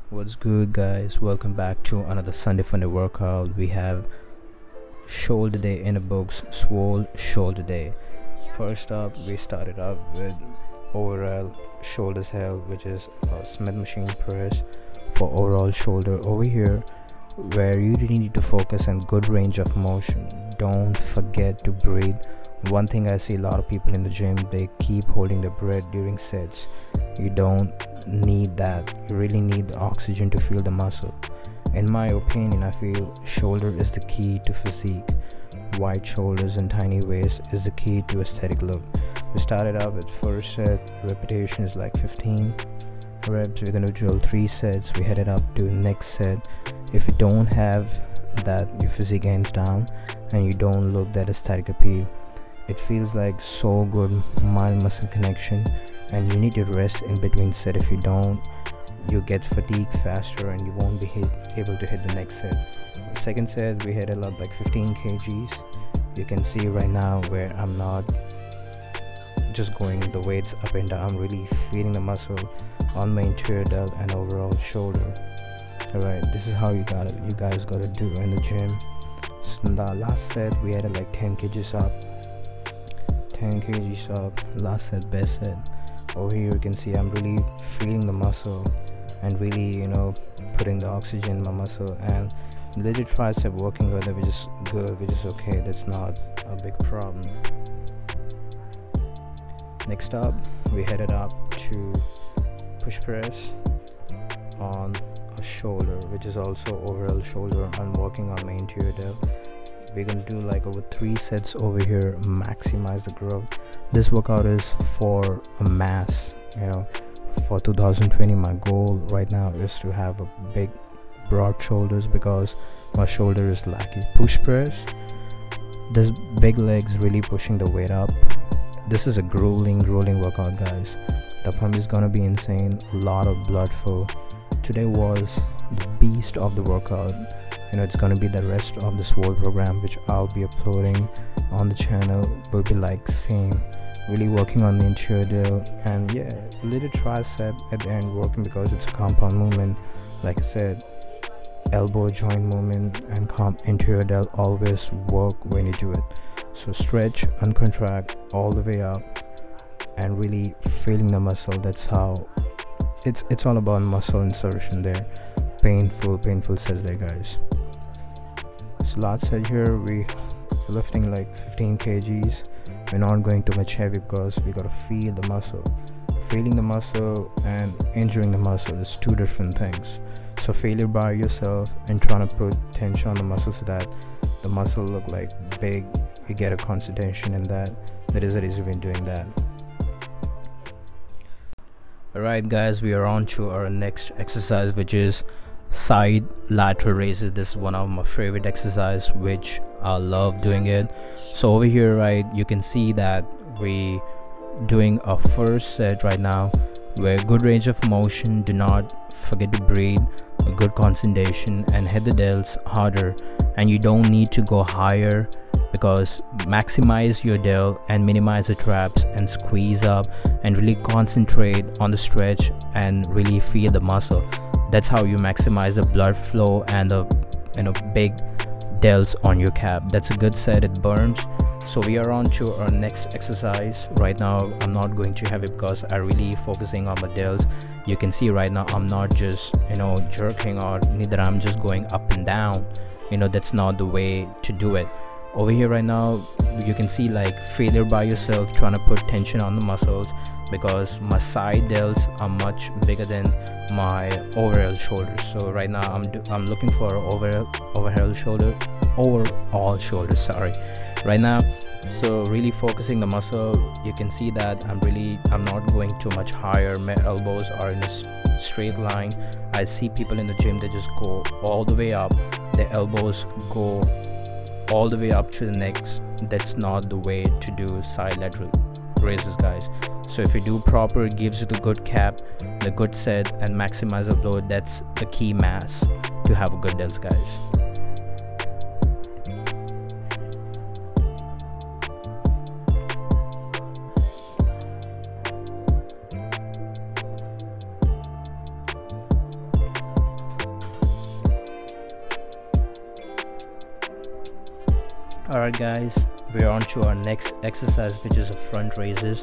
What's good, guys? Welcome back to another Sunday Funday workout. We have shoulder day in the books, swole shoulder day. First up, we started up with overall shoulders held, which is a Smith machine press for overall shoulder over here, where you really need to focus on good range of motion. Don't forget to breathe. One thing I see a lot of people in the gym, they keep holding their breath during sets. You don't need that. You really need the oxygen to feel the muscle. In my opinion, I feel shoulder is the key to physique. Wide shoulders and tiny waist is the key to aesthetic look. We started out with first set, repetition is like 15 reps. We're gonna drill 3 sets. We headed up to next set. If you don't have that, your physique ends down and you don't look that aesthetic appeal. It feels like so good mind muscle connection, and you need to rest in between set. If you don't, you get fatigued faster and you won't be able to hit the next set. The second set, we headed up like 15 kgs. You can see right now where I'm not just going the weights up and down. I'm really feeling the muscle on my interior delt and overall shoulder. Alright, this is how you guys gotta do in the gym. So in the last set, we added like 10 kgs up. 10 kgs up, last set, best set. Over here you can see I'm really feeling the muscle and really, putting the oxygen in my muscle, and little tricep working with it, which is good, which is okay. That's not a big problem. Next up, we headed up to push press on a shoulder, which is also overall shoulder. I'm working on my interior delt. We're gonna do like over 3 sets over here, maximize the growth. This workout is for a mass, for 2020. My goal right now is to have a big broad shoulders because my shoulder is lacking. Push press, this big legs really pushing the weight up. This is a grueling workout, guys. The pump is gonna be insane, a lot of blood flow. Today was the beast of the workout. It's gonna be the rest of the swole program, which I'll be uploading on the channel, will be like same, really working on the interior delt, and yeah, little tricep at the end working because it's a compound movement. Like I said, elbow joint movement and interior delt always work when you do it. So stretch and contract all the way up and really feeling the muscle. That's how it's all about muscle insertion there. Painful sets there, guys. So last set here, we lifting like 15 kgs. We're not going too much heavy because we gotta feel the muscle. Feeling the muscle and injuring the muscle is 2 different things. So feel it by yourself and trying to put tension on the muscle so that the muscle look like big. You get a concentration in that. That is the reason we're doing that. Alright, guys, we are on to our next exercise, which is side lateral raises. This is one of my favorite exercise, which I love doing it. So over here, right, you can see that we doing a first set right now where good range of motion, do not forget to breathe, a good concentration, and hit the delts harder. And you don't need to go higher because maximize your delt and minimize the traps and squeeze up and really concentrate on the stretch and really feel the muscle. That's how you maximize the blood flow and the big delts on your cap. That's a good set, it burns. So we are on to our next exercise. Right now I'm not going to have it because I'm really focusing on my delts. You can see right now I'm not just jerking, or neither I'm just going up and down. That's not the way to do it. Over here right now you can see like failure by yourself, trying to put tension on the muscles because my side delts are much bigger than my overall shoulders. So right now I'm looking for overall shoulder, sorry, right now. So really focusing the muscle. You can see that I'm not going too much higher. My elbows are in a straight line. I see people in the gym, they just go all the way up, the elbows go all the way up to the next. That's not the way to do side lateral raises, guys. So if you do proper, it gives you the good cap, the good set, and maximize the load. That's the key mass to have a good delts, guys. Alright guys, we're on to our next exercise, which is a front raises.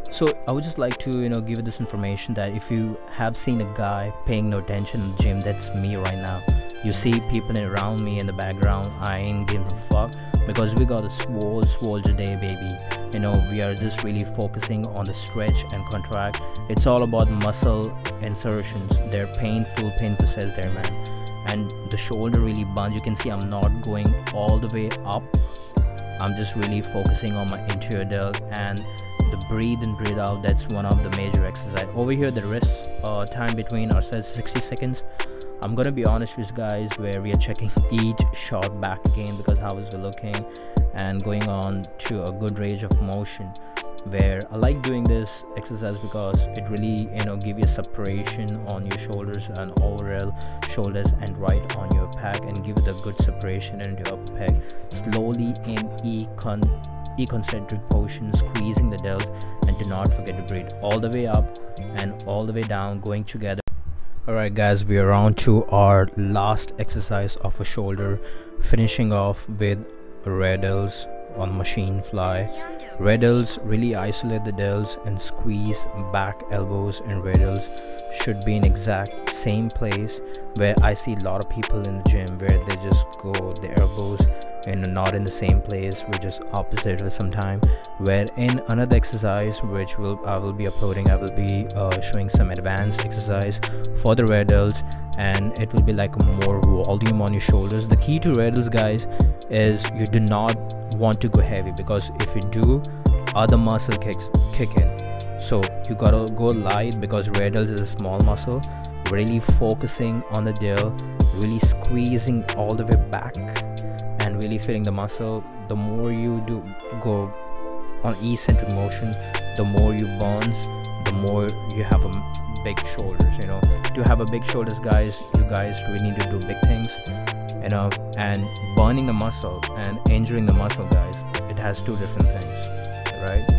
So I would just like to give you this information that if you have seen a guy paying no attention in the gym, that's me right now. You see people around me in the background, I ain't giving a fuck, because we got a swole today, baby. We are just really focusing on the stretch and contract. It's all about muscle insertions. They're painful says there, man. And the shoulder really burns. You can see I'm not going all the way up. I'm just really focusing on my interior delt and the breathe in, breathe out. That's one of the major exercise. Over here the rest time between our sets 60 seconds. I'm gonna be honest with you guys, where we are checking each shot back again, because how is we looking, and going on to a good range of motion. Where I like doing this exercise because it really give you separation on your shoulders and overall shoulders, and right on your pec, and give it a good separation into your upper pec. Slowly in concentric motion, squeezing the delts, and do not forget to breathe all the way up and all the way down, going together. Alright guys, we are on to our last exercise of a shoulder, finishing off with rear delts on machine fly. Rear delts, really isolate the delts and squeeze back elbows, and rear delts should be in exact same place. Where I see a lot of people in the gym where they just go the elbows not in the same place, which is opposite for some time. Where in another exercise which I will be uploading, I will be showing some advanced exercise for the rear delts, and it will be like more volume on your shoulders. The key to rear delts, guys, is you do not want to go heavy, because if you do, other muscle kick in. So you gotta go light, because rear delts is a small muscle. Really focusing on the delt, really squeezing all the way back and really feeling the muscle. The more you do go on eccentric motion, the more you burn, the more you have a big shoulders. To have a big shoulders, guys, you guys really need to do big things, and burning the muscle and injuring the muscle, guys, it has two different things, right?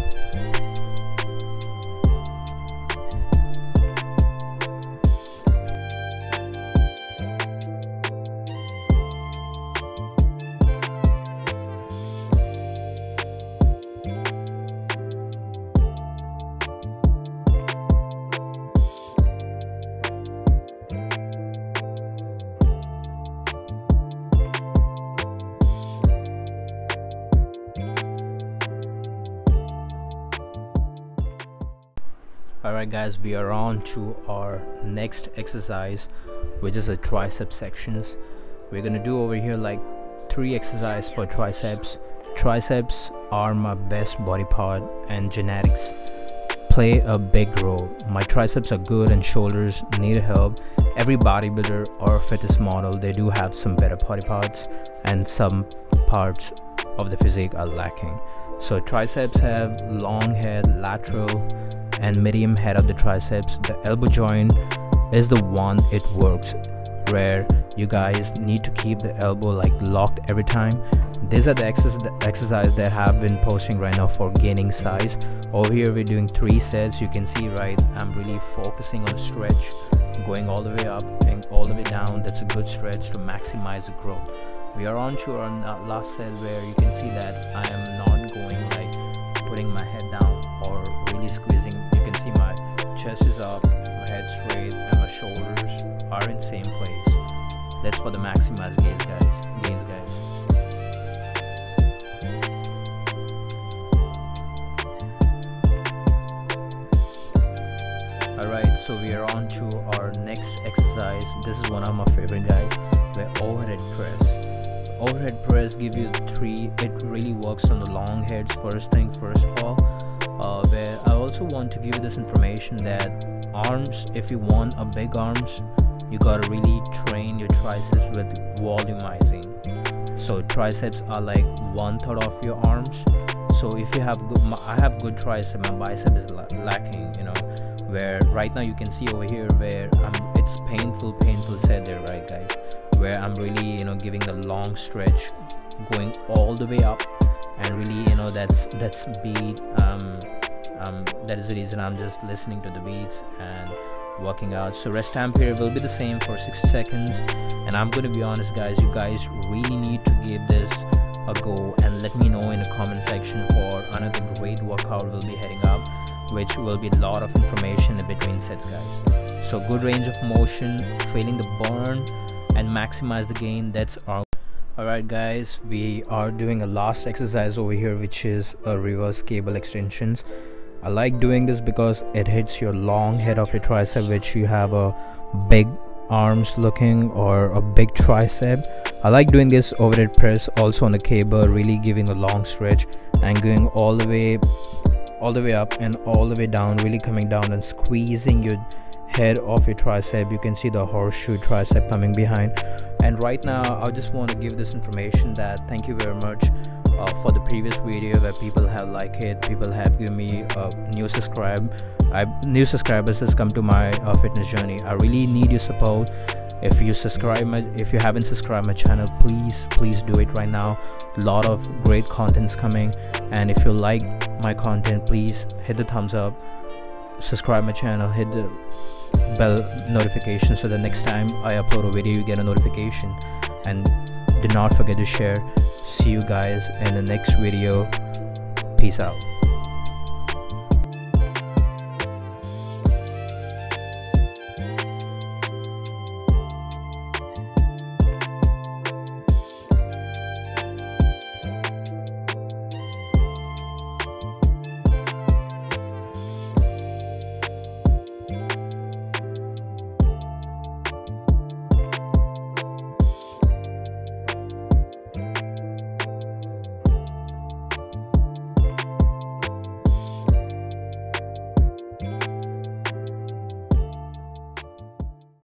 Alright guys, we are on to our next exercise, which is a tricep sections. We're gonna do over here like 3 exercises for triceps. Triceps are my best body part, and genetics play a big role. My triceps are good and shoulders need help. Every bodybuilder or fitness model, they do have some better body parts, and some parts of the physique are lacking. So triceps have long head, lateral and medium head of the triceps. The elbow joint is the one it works, where you guys need to keep the elbow like locked every time. These are the exercise that I have been posting right now for gaining size. Over here we're doing 3 sets. You can see, right, I'm really focusing on stretch, going all the way up and all the way down. That's a good stretch to maximize the growth. We are on to our last set, where you can see that I am not going like putting my head down or really squeezing. You can see my chest is up, my head straight, and my shoulders are in same place. That's for the maximized gains, guys. Alright, so we are on to our next exercise. This is one of my favorite, guys, where overhead press. Overhead press give you 3. It really works on the long heads first of all. Where I also want to give you this information that arms, if you want a big arms, you gotta really train your triceps with volumizing. So triceps are like 1/3 of your arms. So if you have good, I have good tricep, my bicep is lacking. Where right now you can see over here where it's painful said there, right guys, where I'm really giving the long stretch, going all the way up, and really that's beat. That is the reason I'm just listening to the beats and working out. So rest time period will be the same for 60 seconds, and I'm going to be honest, guys, you guys really need to give this a go, and let me know in the comment section for another great workout we'll be heading up, which will be a lot of information in between sets, guys. So good range of motion, feeling the burn and maximize the gain. That's our alright guys, we are doing a last exercise over here, which is a reverse cable extensions. I like doing this because it hits your long head of your tricep, which you have a big arms looking or a big tricep. I like doing this overhead press also on the cable, really giving a long stretch and going all the way up and all the way down, really coming down and squeezing your head of your tricep. You can see the horseshoe tricep coming behind. And right now I just want to give this information that thank you very much for the previous video where people have liked it, people have given me new subscribers has come to my fitness journey. I really need your support. If you haven't subscribed my channel, please do it right now. A lot of great content's coming, and if you like my content, please hit the thumbs up, subscribe my channel, hit the bell notification so the next time I upload a video you get a notification, and do not forget to share. See you guys in the next video. Peace out.